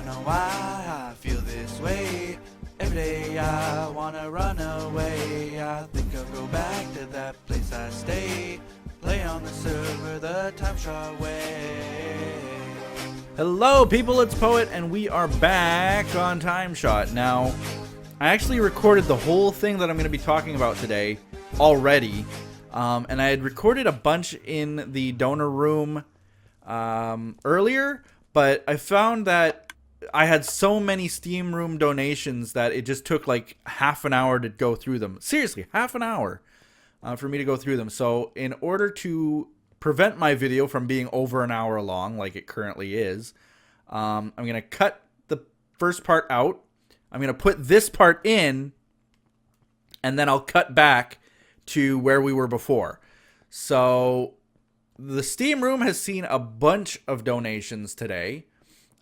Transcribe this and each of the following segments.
know why I feel this way. Every day I wanna run away. I think I'll go back to that place I stay. Play on the server the TimeShot way. Hello people, it's Poet and we are back on TimeShot. Now, I actually recorded the whole thing that I'm going to be talking about today already. And I had recorded a bunch in the donor room earlier, but I found that I had so many Steam room donations that it just took like half an hour to go through them. Seriously, half an hour for me to go through them. So in order to prevent my video from being over an hour long like it currently is, I'm going to cut the first part out. I'm going to put this part in, and then I'll cut back to where we were before. So the Steam room has seen a bunch of donations today.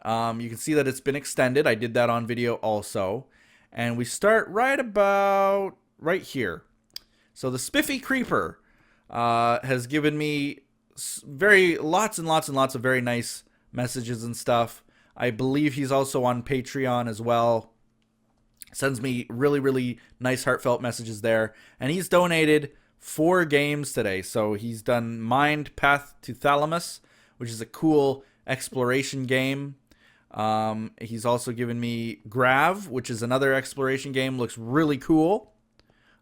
You can see that it's been extended. I did that on video also. And we start right about right here. So the Spiffy Creeper has given me lots and lots of very nice messages and stuff. I believe he's also on Patreon as well. Sends me really nice heartfelt messages there. And he's donated 4 games today. So he's done Mind Path to Thalamus, which is a cool exploration game. He's also given me Grav, which is another exploration game. Looks really cool.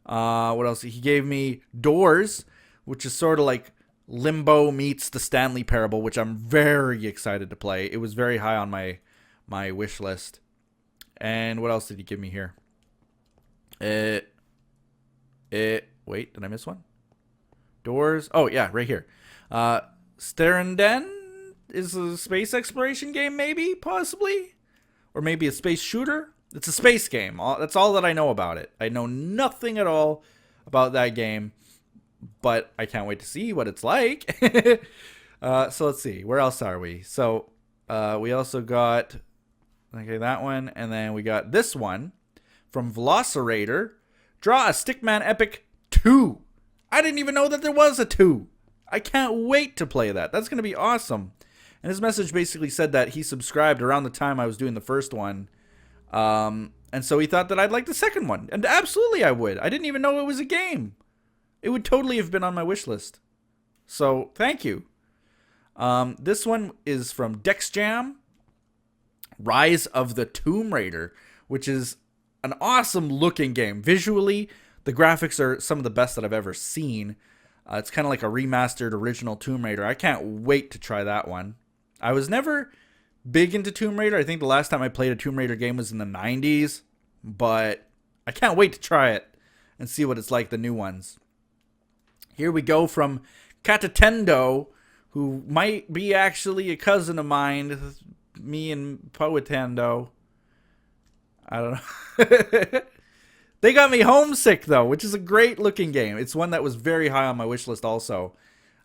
What else? He gave me Doors, which is sort of like Limbo meets the Stanley Parable, which I'm very excited to play. It was very high on my wish list. And what else did he give me here? Wait, did I miss one? Doors. Oh, yeah, right here. Sterenden is a space exploration game, maybe, possibly? Or maybe a space shooter? It's a space game. That's all that I know about it. I know nothing at all about that game, but I can't wait to see what it's like. So let's see. Where else are we? So we also got... Okay, that one. And then we got this one from Velocirator. Draw a Stickman Epic 2. I didn't even know that there was a 2. I can't wait to play that. That's going to be awesome. And his message basically said that he subscribed around the time I was doing the first one. And so he thought that I'd like the second one. And absolutely I would. I didn't even know it was a game. It would totally have been on my wish list. So, thank you. This one is from DexJam. Rise of the Tomb Raider, which is an awesome looking game. Visually, the graphics are some of the best that I've ever seen. It's kind of like a remastered original Tomb Raider. I can't wait to try that one. I was never big into Tomb Raider. I think the last time I played a Tomb Raider game was in the 90s, but I can't wait to try it and see what it's like, the new ones. Here we go from Katatendo, who might be actually a cousin of mine. Me and Poetando. I don't know. They got me homesick, though, which is a great looking game. It's one that was very high on my wish list also.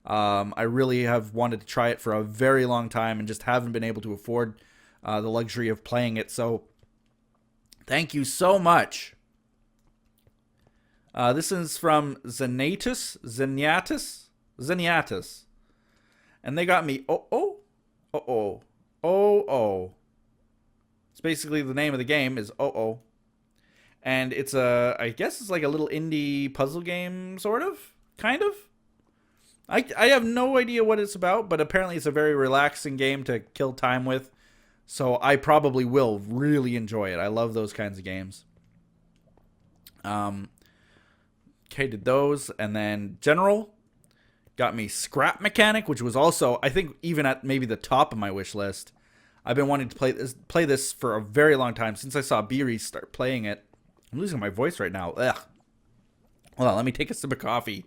I really have wanted to try it for a very long time and just haven't been able to afford the luxury of playing it. So thank you so much. This is from Zeniatus. And they got me Oh. It's basically the name of the game is Oh. And it's I guess it's like a little indie puzzle game, sort of, kind of. I have no idea what it's about, but apparently it's a very relaxing game to kill time with. So I probably will really enjoy it. I love those kinds of games. Okay, did those. And then General got me Scrap Mechanic, which was also, I think, even at maybe the top of my wish list. I've been wanting to play this for a very long time, since I saw Beery start playing it. I'm losing my voice right now. Ugh. Hold on, let me take a sip of coffee.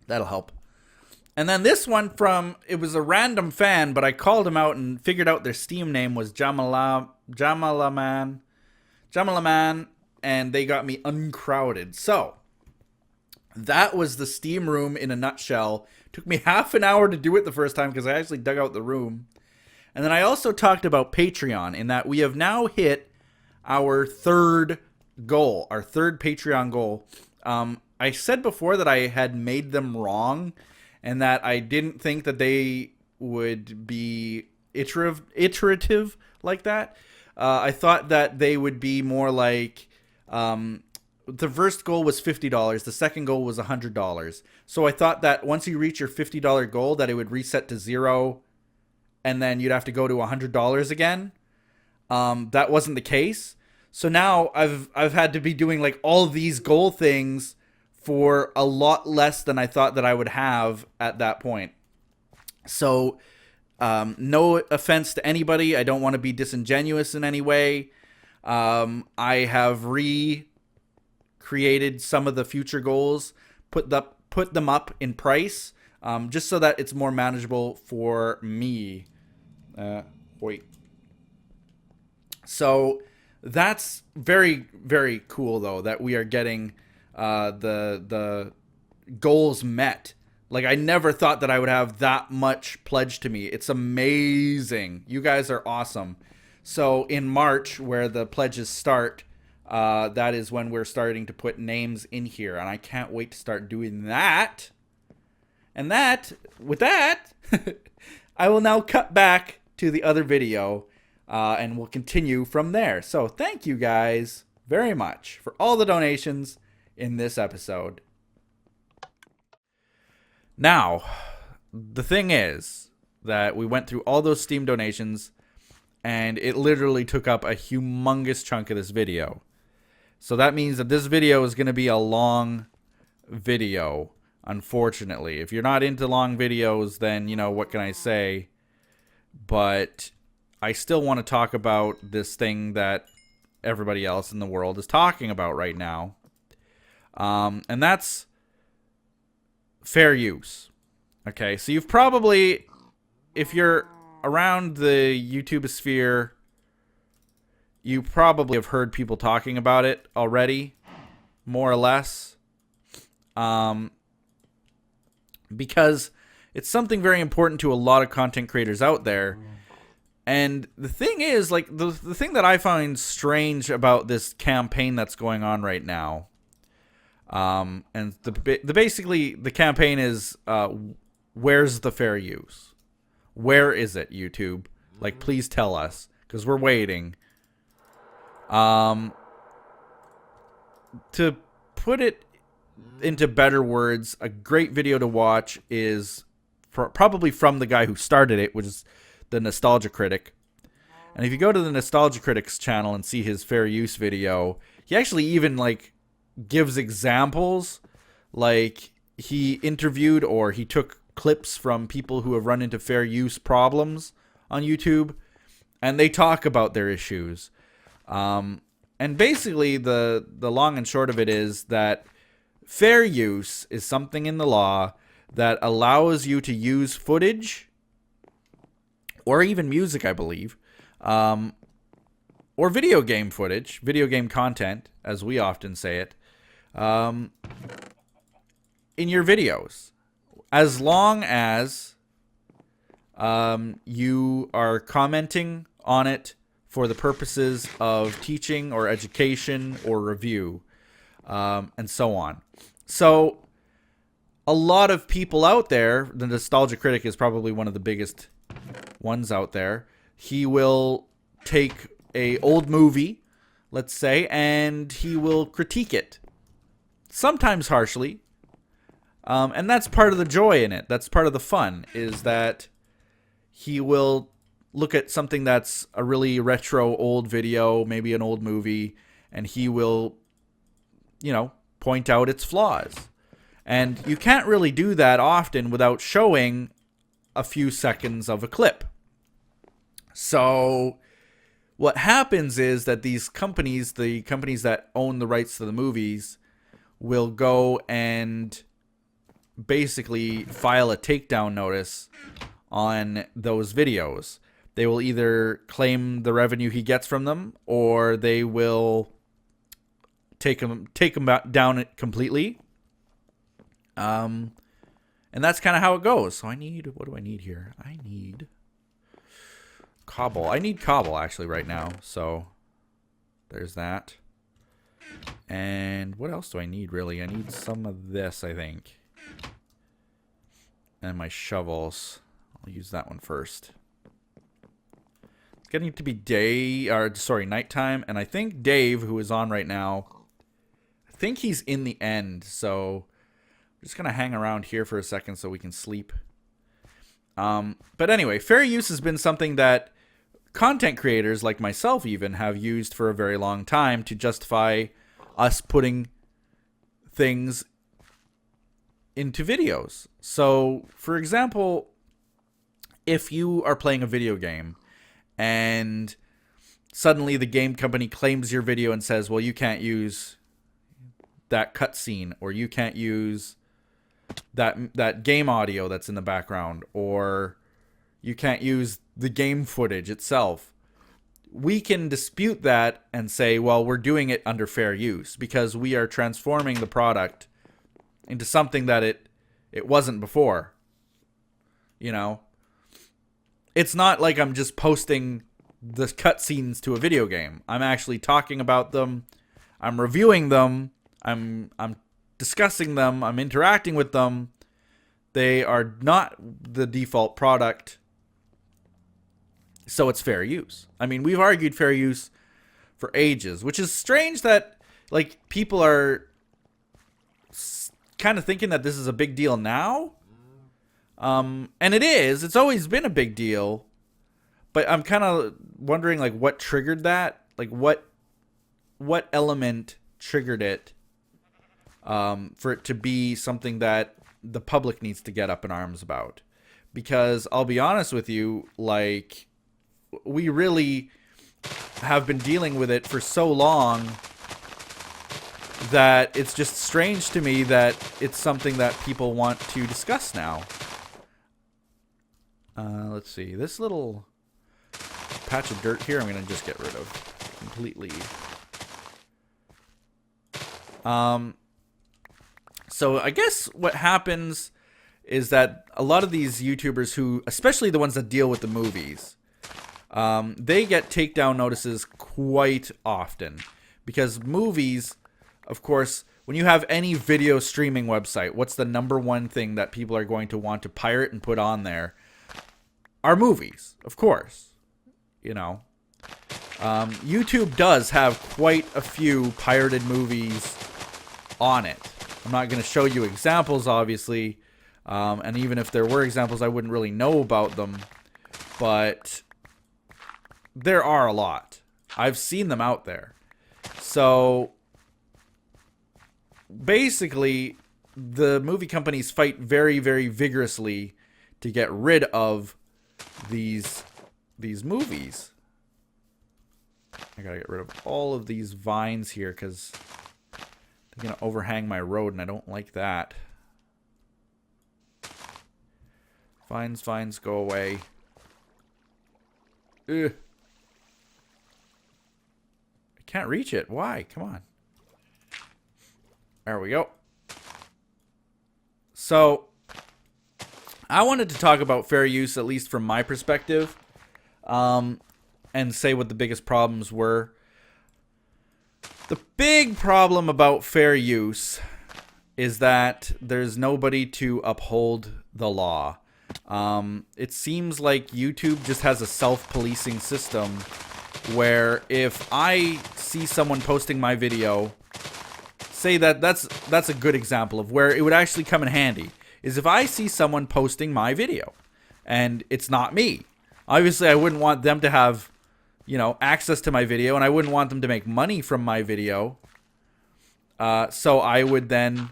That'll help. And then this one it was a random fan, but I called him out and figured out their Steam name was Jamalaman, and they got me Uncrowded. So that was the Steam room in a nutshell. Took me half an hour to do it the first time because I actually dug out the room. And then I also talked about Patreon, in that we have now hit our third goal, our third Patreon goal. I said before that I had made them wrong and that I didn't think that they would be iterative like that. I thought that they would be more like, the first goal was $50. The second goal was $100. So I thought that once you reach your $50 goal, that it would reset to 0, and then you'd have to go to $100 again. That wasn't the case. So now I've had to be doing like all these goal things for a lot less than I thought that I would have at that point. So, no offense to anybody. I don't want to be disingenuous in any way. I have created some of the future goals, put them up in price, just so that it's more manageable for me. Wait. So that's very, very cool, though, that we are getting the goals met. Like, I never thought that I would have that much pledged to me. It's amazing. You guys are awesome. So in March, where the pledges start, that is when we're starting to put names in here. And I can't wait to start doing that. And with that, I will now cut back to the other video. And we'll continue from there. So thank you guys very much for all the donations in this episode. Now, the thing is that we went through all those Steam donations, and it literally took up a humongous chunk of this video. So that means that this video is going to be a long video, unfortunately. If you're not into long videos, then, you know, what can I say? But I still want to talk about this thing that everybody else in the world is talking about right now. And that's fair use. Okay, so you've probably, if you're around the YouTube sphere, you probably have heard people talking about it already, more or less. Because it's something very important to a lot of content creators out there. And the thing is, like, the thing that I find strange about this campaign that's going on right now, and basically the campaign is, where's the fair use? Where is it, YouTube? Like, please tell us, because we're waiting. To put it into better words, a great video to watch is probably from the guy who started it, which is the Nostalgia Critic. And if you go to the Nostalgia Critic's channel and see his fair use video, he actually even like gives examples. Like, he interviewed or he took clips from people who have run into fair use problems on YouTube, and they talk about their issues. And basically the long and short of it is that fair use is something in the law that allows you to use footage or even music, I believe, or video game footage, video game content, as we often say it, in your videos, as long as you are commenting on it for the purposes of teaching or education or review, and so on. So a lot of people out there, the Nostalgia Critic is probably one of the biggest ones out there. He will take a old movie, let's say, and he will critique it, sometimes harshly. And that's part of the joy in it. That's part of the fun, is that he will look at something that's a really retro old video, maybe an old movie, and he will, you know, point out its flaws. And you can't really do that often without showing a few seconds of a clip. So what happens is that these companies, the companies that own the rights to the movies, will go and basically file a takedown notice on those videos. They will either claim the revenue he gets from them, or they will take him down completely. And that's kind of how it goes. So what do I need here? I need cobble. I need cobble actually right now. So there's that. And what else do I need really? I need some of this, I think. And my shovels. I'll use that one first. getting to be nighttime, and I think Dave, who is on right now, I think he's in the end, so I'm just gonna hang around here for a second so we can sleep. But anyway, fair use has been something that content creators like myself even have used for a very long time to justify us putting things into videos. So, for example, if you are playing a video game and suddenly the game company claims your video and says, well, you can't use that cutscene, or you can't use that game audio that's in the background, or you can't use the game footage itself, we can dispute that and say, well, we're doing it under fair use because we are transforming the product into something that it wasn't before. You know? It's not like I'm just posting the cutscenes to a video game. I'm actually talking about them. I'm reviewing them. I'm discussing them. I'm interacting with them. They are not the default product. So it's fair use. I mean, we've argued fair use for ages, which is strange that, like, people are kind of thinking that this is a big deal now. And it is. It's always been a big deal. But I'm kind of wondering, like, what triggered that? Like, what element triggered it for it to be something that the public needs to get up in arms about? Because I'll be honest with you, like, we really have been dealing with it for so long that it's just strange to me that it's something that people want to discuss now. Let's see. This little patch of dirt here I'm going to just get rid of completely. So I guess what happens is that a lot of these YouTubers who, especially the ones that deal with the movies, they get takedown notices quite often. Because movies, of course, when you have any video streaming website, what's the number one thing that people are going to want to pirate and put on there? Are movies, of course. You know. YouTube does have quite a few pirated movies on it. I'm not going to show you examples, obviously. And even if there were examples, I wouldn't really know about them. But there are a lot. I've seen them out there. So basically, the movie companies fight very, very vigorously to get rid of these movies. I gotta get rid of all of these vines here because they're gonna overhang my road and I don't like that. Vines, go away. Ugh. I can't reach it. Why? Come on. There we go. So, I wanted to talk about fair use, at least from my perspective, and say what the biggest problems were. The big problem about fair use is that there's nobody to uphold the law. It seems like YouTube just has a self-policing system where if I see someone posting my video, say that's a good example of where it would actually come in handy, is if I see someone posting my video and it's not me. Obviously, I wouldn't want them to have, you know, access to my video, and I wouldn't want them to make money from my video. So I would then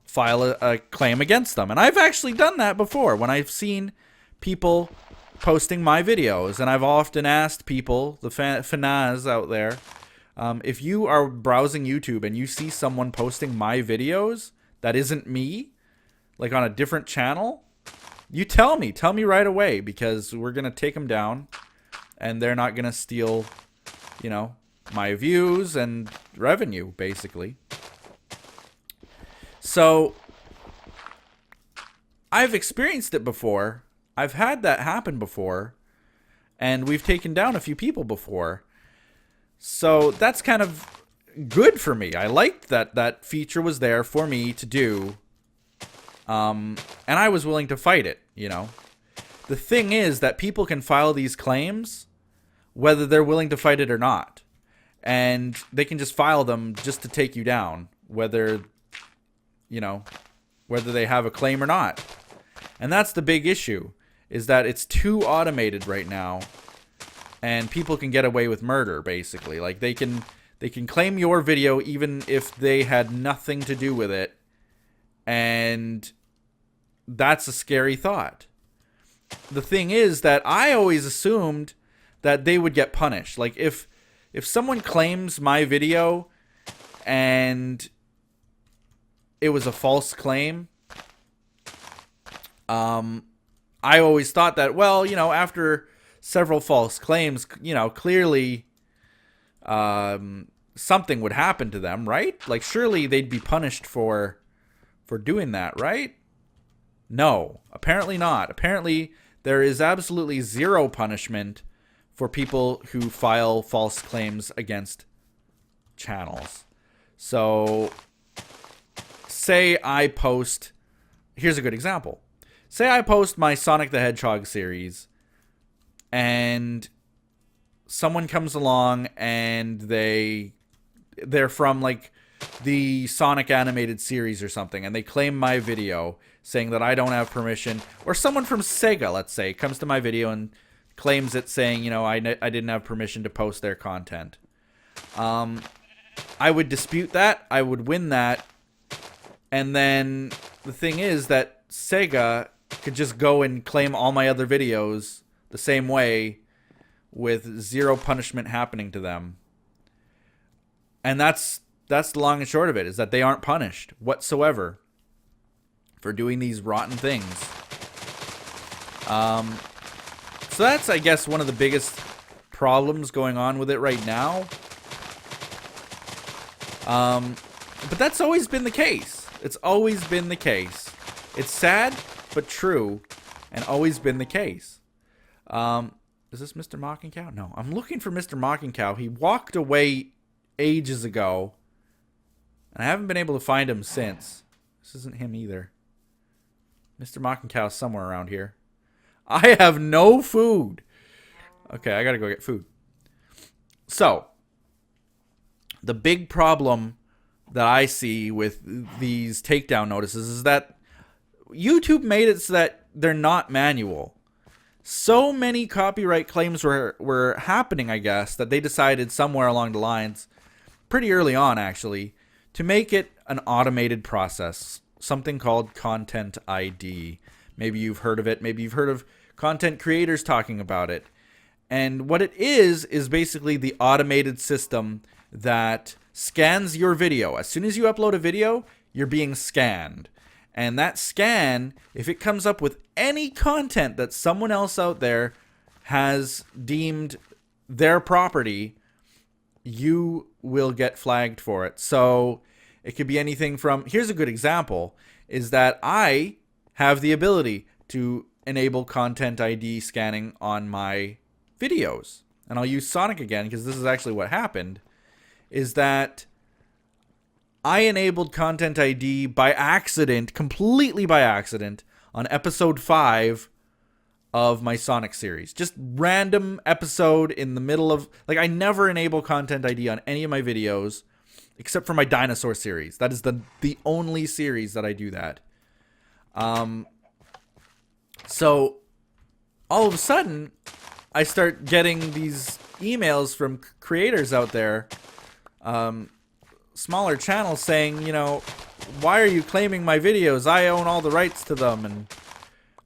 file a claim against them. And I've actually done that before when I've seen people posting my videos. And I've often asked people, the fanaz out there, if you are browsing YouTube and you see someone posting my videos that isn't me, like on a different channel, you tell me right away, because we're going to take them down and they're not going to steal, you know, my views and revenue, basically. So, I've experienced it before. I've had that happen before. And we've taken down a few people before. So, that's kind of good for me. I liked that that feature was there for me to do. And I was willing to fight it, you know. The thing is that people can file these claims whether they're willing to fight it or not. And they can just file them just to take you down, whether, you know, whether they have a claim or not. And that's the big issue, is that it's too automated right now, and people can get away with murder, basically. Like, they can claim your video even if they had nothing to do with it, and that's a scary thought. The thing is that I always assumed that they would get punished. Like, if someone claims my video and it was a false claim, I always thought that, well, you know, after several false claims, you know, clearly something would happen to them, right? Like, surely they'd be punished for doing that, right? No, apparently not. Apparently there is absolutely zero punishment for people who file false claims against channels. So, say I post... Here's a good example. Say I post my Sonic the Hedgehog series, and someone comes along and they're from, like, the Sonic animated series or something, and they claim my video, saying that I don't have permission. Or someone from Sega, let's say, comes to my video and claims it, saying, you know, I didn't have permission to post their content. I would dispute that. I would win that. And then the thing is that Sega could just go and claim all my other videos the same way, with zero punishment happening to them. And that's the long and short of it, is that they aren't punished whatsoever for doing these rotten things. So that's, I guess, one of the biggest problems going on with it right now. But that's always been the case. It's always been the case. It's sad, but true, and always been the case. Is this Mr. Mocking Cow? No, I'm looking for Mr. Mocking Cow. He walked away ages ago, and I haven't been able to find him since. This isn't him either. Mr. Mocking Cow is somewhere around here. I have no food. Okay, I gotta go get food. So, the big problem that I see with these takedown notices is that YouTube made it so that they're not manual. So many copyright claims were happening, I guess, that they decided somewhere along the lines, pretty early on actually, to make it an automated process. Something called Content ID. Maybe you've heard of it. Maybe you've heard of content creators talking about it. And what it is basically the automated system that scans your video. As soon as you upload a video, you're being scanned. And that scan, if it comes up with any content that someone else out there has deemed their property, you will get flagged for it. So it could be anything from, here's a good example, is that I have the ability to enable Content ID scanning on my videos. And I'll use Sonic again because this is actually what happened, is that I enabled Content ID by accident, completely by accident, on episode 5 of my Sonic series. Just random episode in the middle of... Like, I never enable Content ID on any of my videos, except for my dinosaur series. That is the only series that I do that. So, all of a sudden, I start getting these emails from creators out there, smaller channels, saying, you know, why are you claiming my videos? I own all the rights to them. And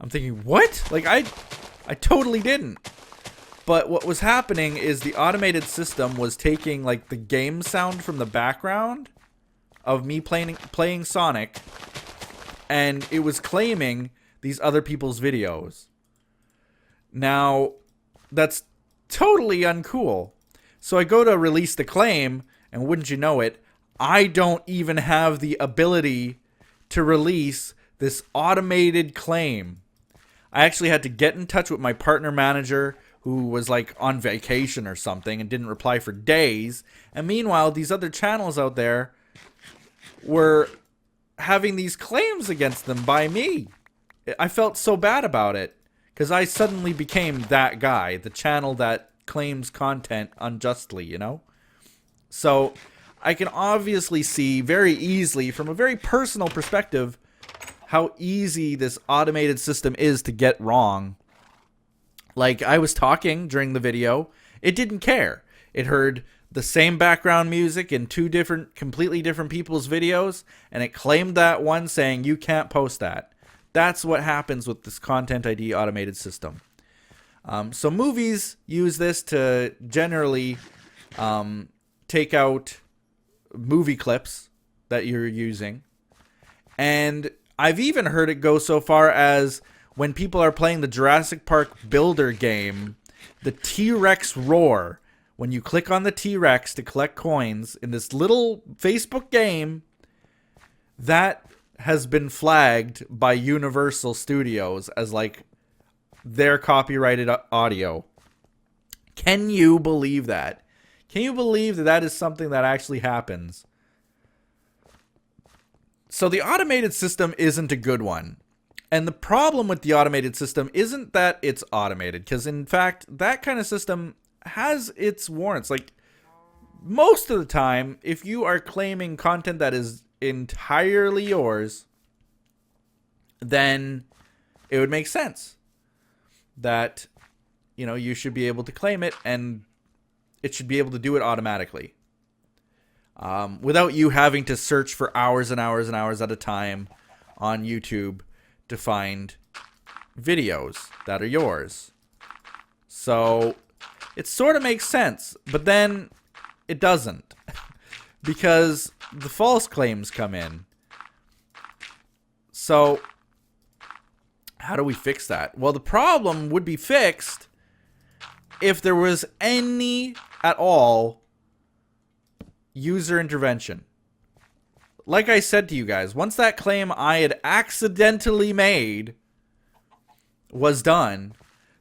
I'm thinking, what? Like, I totally didn't. But what was happening is the automated system was taking, like, the game sound from the background of me playing Sonic, and it was claiming these other people's videos. Now, that's totally uncool. So I go to release the claim, and wouldn't you know it, I don't even have the ability to release this automated claim. I actually had to get in touch with my partner manager, who was like on vacation or something and didn't reply for days. And meanwhile, these other channels out there were having these claims against them by me. I felt so bad about it because I suddenly became that guy, the channel that claims content unjustly, you know? So I can obviously see very easily, from a very personal perspective, how easy this automated system is to get wrong. Like, I was talking during the video, it didn't care. It heard the same background music in two completely different people's videos, and it claimed that one, saying you can't post that. That's what happens with this Content ID automated system. So movies use this to generally take out movie clips that you're using. And I've even heard it go so far as when people are playing the Jurassic Park Builder game, the T-Rex roar, when you click on the T-Rex to collect coins in this little Facebook game, that has been flagged by Universal Studios as like their copyrighted audio. Can you believe that? Can you believe that that is something that actually happens? So the automated system isn't a good one. And the problem with the automated system isn't that it's automated, because in fact, that kind of system has its warrants. Like, most of the time, if you are claiming content that is entirely yours, then it would make sense that, you know, you should be able to claim it, and it should be able to do it automatically. Without you having to search for hours and hours and hours at a time on YouTube to find videos that are yours. So it sort of makes sense, but then it doesn't, because the false claims come in. So how do we fix that? Well, the problem would be fixed if there was any at all user intervention. Like I said to you guys, once that claim I had accidentally made was done,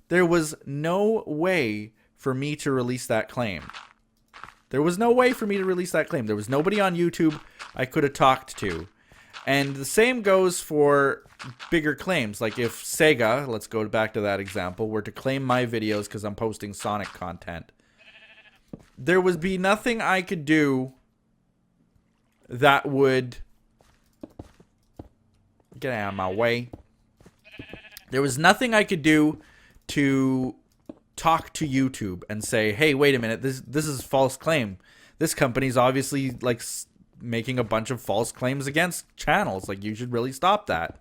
there was no way for me to release that claim. There was no way for me to release that claim. There was nobody on YouTube I could have talked to. And the same goes for bigger claims. Like if Sega, let's go back to that example, were to claim my videos because I'm posting Sonic content, there would be nothing I could do that would get out of my way. There was nothing I could do to talk to YouTube and say, hey, wait a minute, this is a false claim. This company's obviously like making a bunch of false claims against channels. Like, you should really stop that.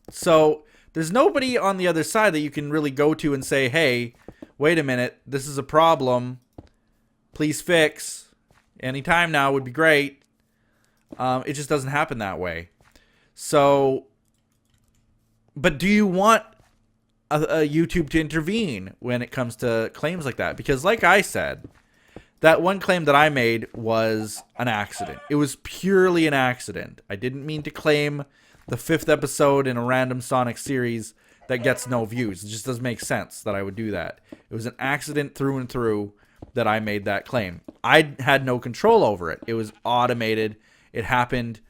So there's nobody on the other side that you can really go to and say, hey, wait a minute, this is a problem. Please fix. Anytime now would be great. It just doesn't happen that way. So, but do you want a YouTube to intervene when it comes to claims like that? Because like I said, that one claim that I made was an accident. It was purely an accident. I didn't mean to claim the 5th episode in a random Sonic series that gets no views. It just doesn't make sense that I would do that. It was an accident through and through that I made that claim. I had no control over it. It was automated. It happened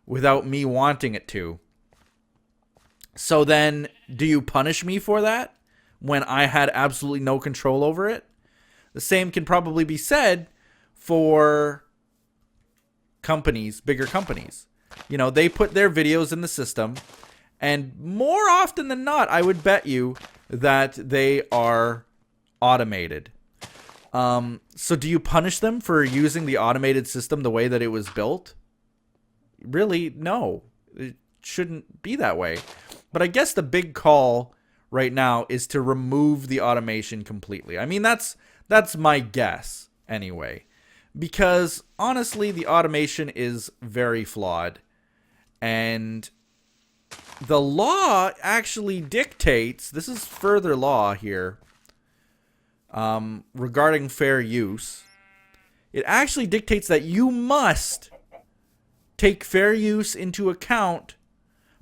without me wanting it to. So then, do you punish me for that when I had absolutely no control over it? The same can probably be said for companies, bigger companies. You know, they put their videos in the system, and more often than not, I would bet you that they are automated. So do you punish them for using the automated system the way that it was built? Really, no. It shouldn't be that way. But I guess the big call right now is to remove the automation completely. I mean, that's my guess anyway. Because honestly, the automation is very flawed. And the law actually dictates, this is further law here, regarding fair use. It actually dictates that you must take fair use into account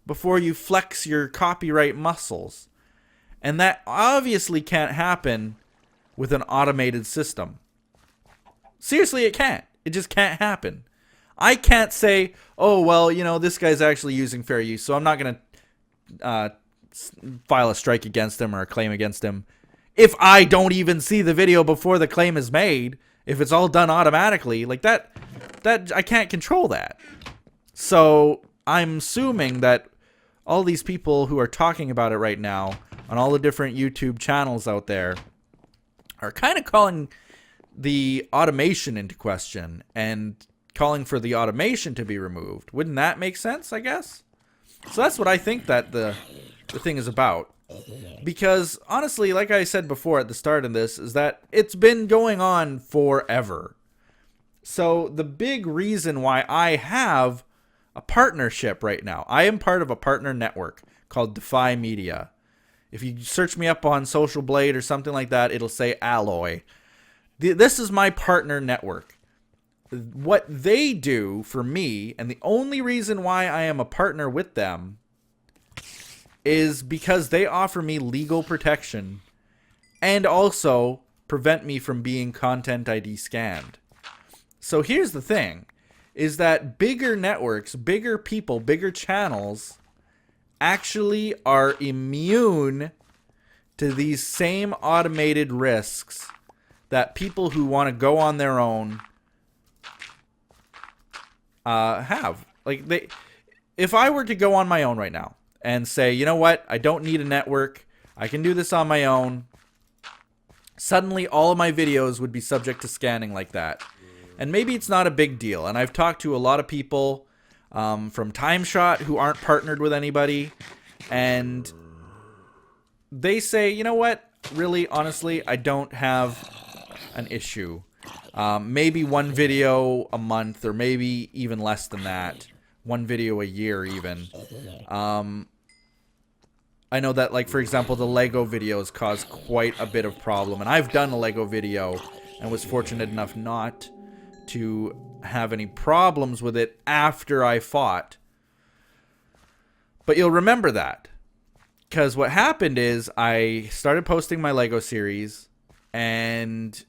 before you flex your copyright muscles. And that obviously can't happen with an automated system. Seriously, it can't. It just can't happen. I can't say, oh, well, you know, this guy's actually using fair use, so I'm not going to file a strike against him or a claim against him. if I don't even see the video before the claim is made, if it's all done automatically, like that I can't control that. So I'm assuming that all these people who are talking about it right now on all the different YouTube channels out there are kind of calling the automation into question and calling for the automation to be removed. Wouldn't that make sense, I guess? So that's what I think that the thing is about. Because honestly, like I said before at the start of this, is that it's been going on forever. So the big reason why I have a partnership right now, I am part of a partner network called Defy Media. If you search me up on Social Blade or something like that, it'll say Alloy. This is my partner network. What they do for me, and the only reason why I am a partner with them, is because they offer me legal protection and also prevent me from being Content ID scanned. So here's the thing, is that bigger networks, bigger people, bigger channels actually are immune to these same automated risks that people who want to go on their own have. Like, if I were to go on my own right now and say, you know what, I don't need a network, I can do this on my own, suddenly all of my videos would be subject to scanning like that. And maybe it's not a big deal. And I've talked to a lot of people from TimeShot who aren't partnered with anybody, and they say, you know what, really, honestly, I don't have an issue. Maybe one video a month, or maybe even less than that. One video a year even. I know that, like, for example, the Lego videos cause quite a bit of problem. And I've done a Lego video and was fortunate enough not to have any problems with it after I fought. But you'll remember that. Because what happened is I started posting my Lego series, and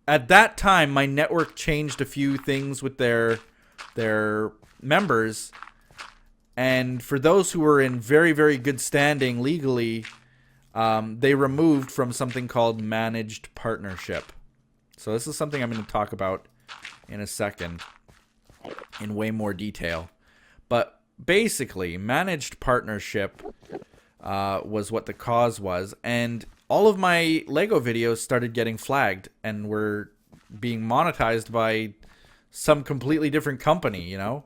at that time my network changed a few things with their members, and for those who were in very, very good standing legally, they removed from something called managed partnership. So this is something I'm going to talk about in a second in way more detail. But basically, managed partnership was what the cause was, and all of my Lego videos started getting flagged and were being monetized by some completely different company, you know?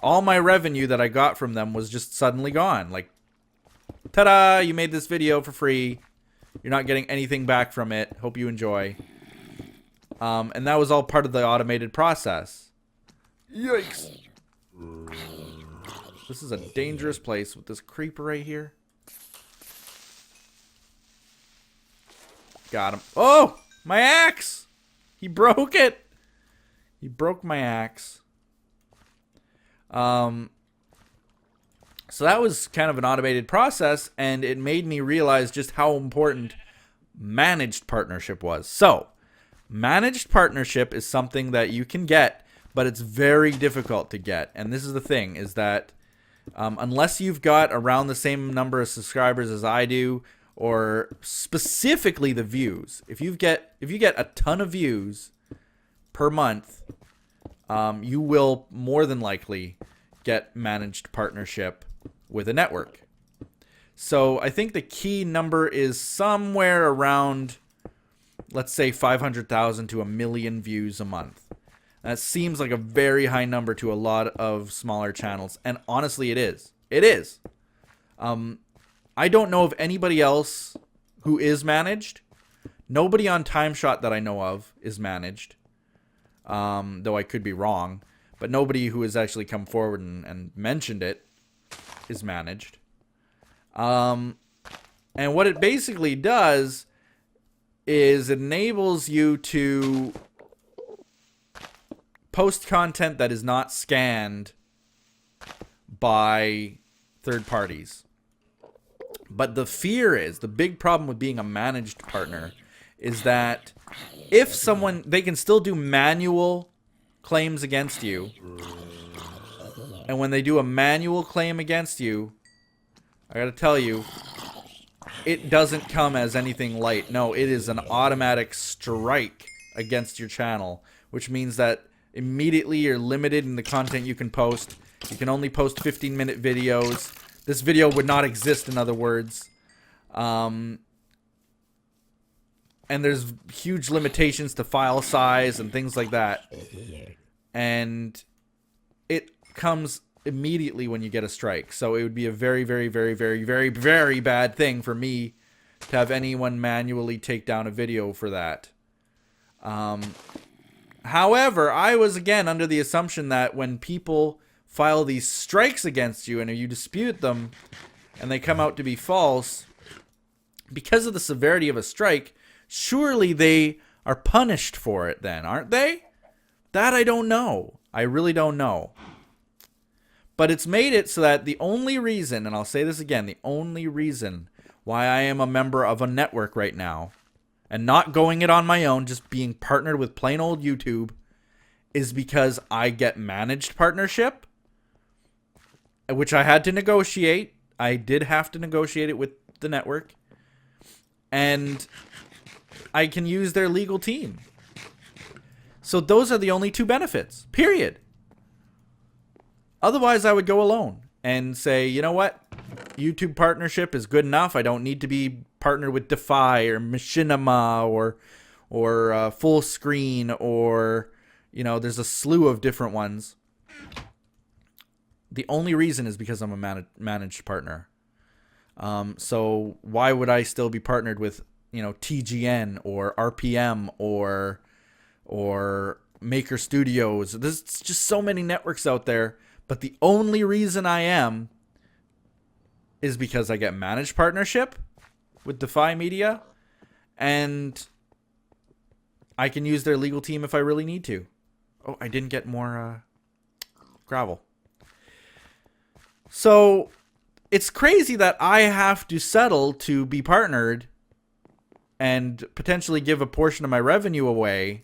All my revenue that I got from them was just suddenly gone. Like, ta-da, you made this video for free. You're not getting anything back from it. Hope you enjoy. And that was all part of the automated process. Yikes. This is a dangerous place with this creeper right here. Got him. Oh! My axe! He broke it! He broke my axe. So that was kind of an automated process, and it made me realize just how important managed partnership was. So, managed partnership is something that you can get, but it's very difficult to get. And this is the thing, is that unless you've got around the same number of subscribers as I do, or specifically the views, if you get a ton of views per month, you will more than likely get managed partnership with a network. So I think the key number is somewhere around, let's say, 500,000 to 1 million views a month. That seems like a very high number to a lot of smaller channels, and honestly, it is. It is. I don't know of anybody else who is managed. Nobody on TimeShot that I know of is managed, though I could be wrong. But nobody who has actually come forward and mentioned it is managed. And what it basically does is it enables you to post content that is not scanned by third parties. But the fear is, the big problem with being a managed partner is that if someone, they can still do manual claims against you. And when they do a manual claim against you, I gotta tell you, it doesn't come as anything light. No, it is an automatic strike against your channel, which means that immediately you're limited in the content you can post. You can only post 15-minute videos. This video would not exist, in other words. And there's huge limitations to file size and things like that. And it comes immediately when you get a strike. So it would be a very, very, very, very, very, very bad thing for me to have anyone manually take down a video for that. However, I was again under the assumption that when people file these strikes against you and you dispute them and they come out to be false, because of the severity of a strike, surely they are punished for it then, aren't they? That I don't know. I really don't know. But it's made it so that the only reason, and I'll say this again, the only reason why I am a member of a network right now, and not going it on my own, just being partnered with plain old YouTube, is because I get managed partnership, which I had to negotiate. I did have to negotiate it with the network. And I can use their legal team. So those are the only two benefits, period. Otherwise, I would go alone and say, you know what? YouTube partnership is good enough. I don't need to be partnered with Defy or Machinima or Full Screen or, you know, there's a slew of different ones. The only reason is because I'm a managed partner. So why would I still be partnered with, you know, TGN or RPM or Maker Studios? There's just so many networks out there. But the only reason I am is because I get managed partnership with Defy Media, and I can use their legal team if I really need to. Oh, I didn't get more gravel. So it's crazy that I have to settle to be partnered and potentially give a portion of my revenue away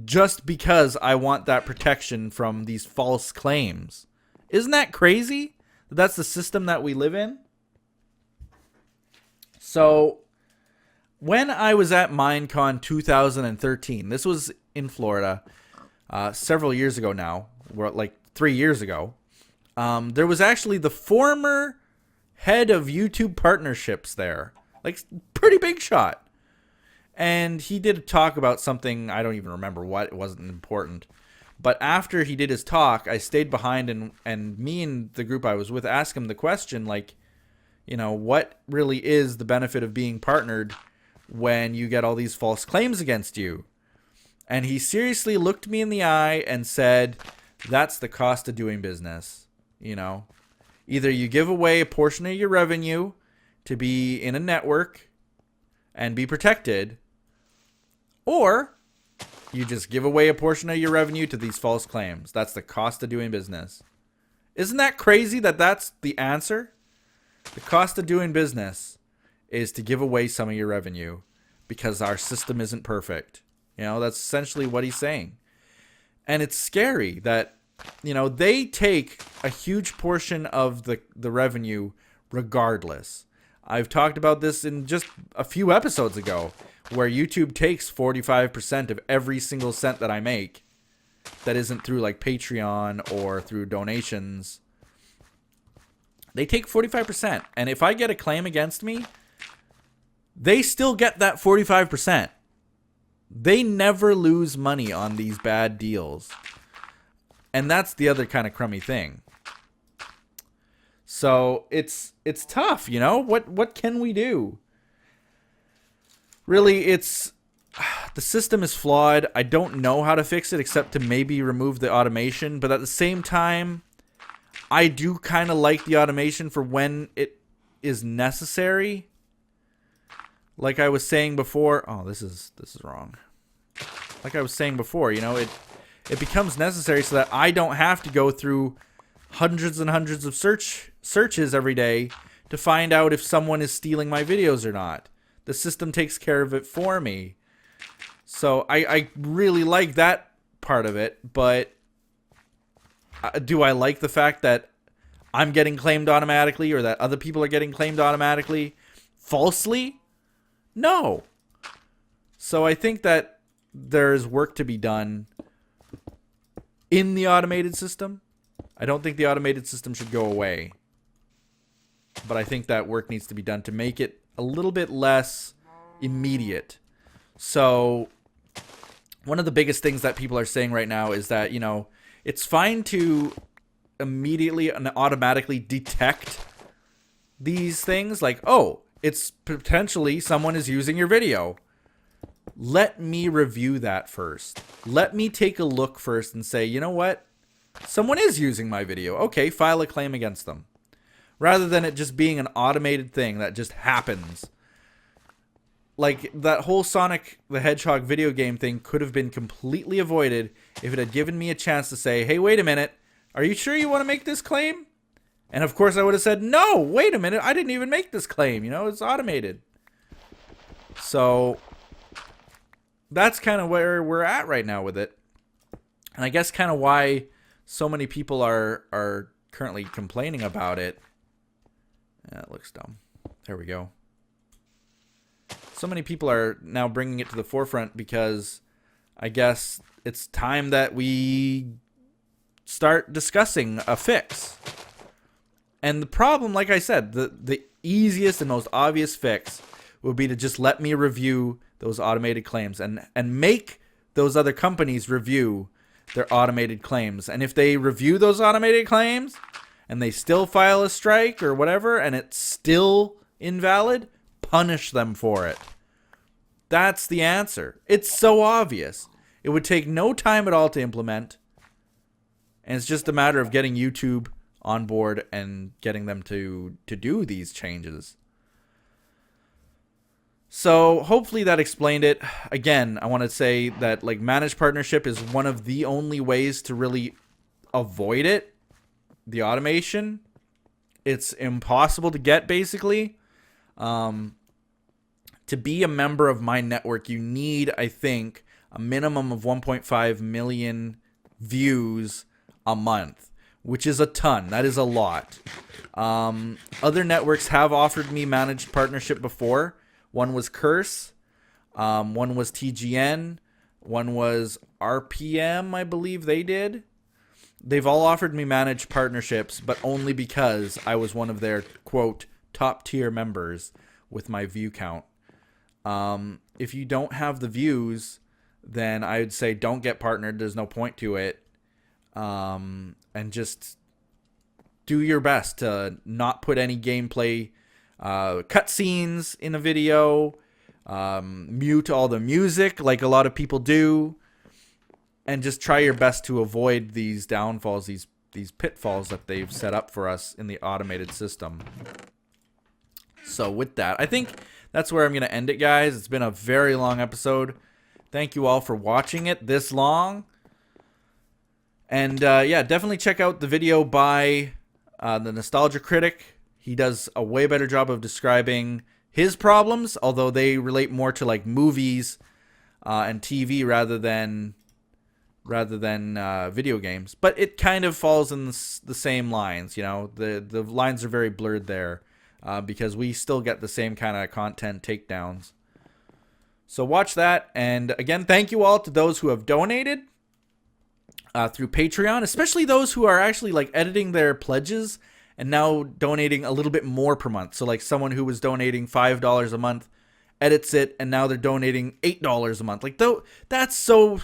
just because I want that protection from these false claims. Isn't that crazy? That's the system that we live in. So when I was at Minecon 2013, this was in Florida, several years ago now, like 3 years ago, there was actually the former head of YouTube partnerships there, like pretty big shot. And he did a talk about something, I don't even remember what, it wasn't important. But after he did his talk, I stayed behind and me and the group I was with asked him the question, like, you know, what really is the benefit of being partnered when you get all these false claims against you? And he seriously looked me in the eye and said, that's the cost of doing business. You know, either you give away a portion of your revenue to be in a network and be protected, or you just give away a portion of your revenue to these false claims. That's the cost of doing business. Isn't that crazy that that's the answer? The cost of doing business is to give away some of your revenue because our system isn't perfect. You know, that's essentially what he's saying. And it's scary that, you know, they take a huge portion of the revenue regardless. I've talked about this in just a few episodes ago, where YouTube takes 45% of every single cent that I make that isn't through like Patreon or through donations. They take 45%. And if I get a claim against me, they still get that 45%. They never lose money on these bad deals. And that's the other kind of crummy thing. So it's tough, you know? What can we do? Really, the system is flawed. I don't know how to fix it except to maybe remove the automation. But at the same time, I do kind of like the automation for when it is necessary. Like I was saying before, oh, this is wrong. Like I was saying before, you know, it becomes necessary so that I don't have to go through hundreds and hundreds of searches every day to find out if someone is stealing my videos or not. The system takes care of it for me. So I really like that part of it, but do I like the fact that I'm getting claimed automatically or that other people are getting claimed automatically falsely? No. So I think that there's work to be done in the automated system. I don't think the automated system should go away. But I think that work needs to be done to make it a little bit less immediate. So one of the biggest things that people are saying right now is that, you know, it's fine to immediately and automatically detect these things. Like, oh, it's potentially someone is using your video. Let me review that first. Let me take a look first and say, you know what? Someone is using my video. Okay, file a claim against them. Rather than it just being an automated thing that just happens. Like, that whole Sonic the Hedgehog video game thing could have been completely avoided if it had given me a chance to say, hey, wait a minute. Are you sure you want to make this claim? And of course I would have said, no, wait a minute. I didn't even make this claim. You know, it's automated. So that's kind of where we're at right now with it. And I guess kind of why so many people are currently complaining about it. Yeah, it looks dumb. There we go. So many people are now bringing it to the forefront because I guess it's time that we start discussing a fix. And the problem, like I said, the easiest and most obvious fix would be to just let me review those automated claims and make those other companies review their automated claims. And if they review those automated claims and they still file a strike or whatever and it's still invalid, punish them for it. That's the answer. It's so obvious. It would take no time at all to implement. And it's just a matter of getting YouTube on board and getting them to do these changes. So hopefully that explained it. Again, I want to say that like managed partnership is one of the only ways to really avoid it. The automation. It's impossible to get basically. To be a member of my network, you need, I think, a minimum of 1.5 million views a month, which is a ton. That is a lot. Other networks have offered me managed partnership before. One was Curse. One was TGN. One was RPM, I believe they did. They've all offered me managed partnerships, but only because I was one of their, quote, top tier members with my view count. If you don't have the views, then I would say don't get partnered. There's no point to it. And just do your best to not put any gameplay cutscenes in a video. Mute all the music like a lot of people do. And just try your best to avoid these downfalls, these pitfalls that they've set up for us in the automated system. So with that, I think that's where I'm going to end it, guys. It's been a very long episode. Thank you all for watching it this long. And yeah, definitely check out the video by the Nostalgia Critic. He does a way better job of describing his problems, although they relate more to like movies and TV rather than video games. But it kind of falls in the same lines, you know. The lines are very blurred there. Because we still get the same kind of content takedowns. So watch that. And again, thank you all to those who have donated through Patreon, especially those who are actually like editing their pledges and now donating a little bit more per month. So like someone who was donating $5 a month edits it and now they're donating $8 a month. Like though, that's so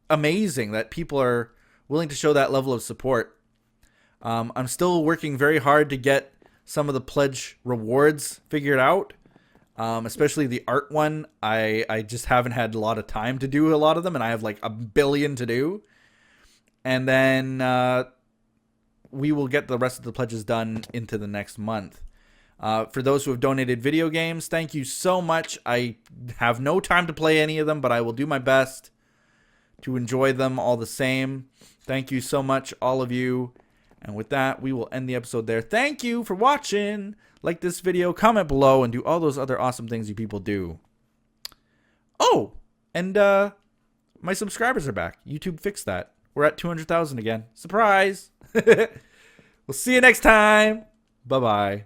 amazing that people are willing to show that level of support. I'm still working very hard to get some of the pledge rewards figured out, especially the art one. I just haven't had a lot of time to do a lot of them, and I have like a billion to do. And then we will get the rest of the pledges done into the next month. For those who have donated video games, thank you so much. I have no time to play any of them, but I will do my best to enjoy them all the same. Thank you so much, all of you. And with that, we will end the episode there. Thank you for watching. Like this video, comment below, and do all those other awesome things you people do. Oh, and my subscribers are back. YouTube fixed that. We're at 200,000 again. Surprise! We'll see you next time. Bye-bye.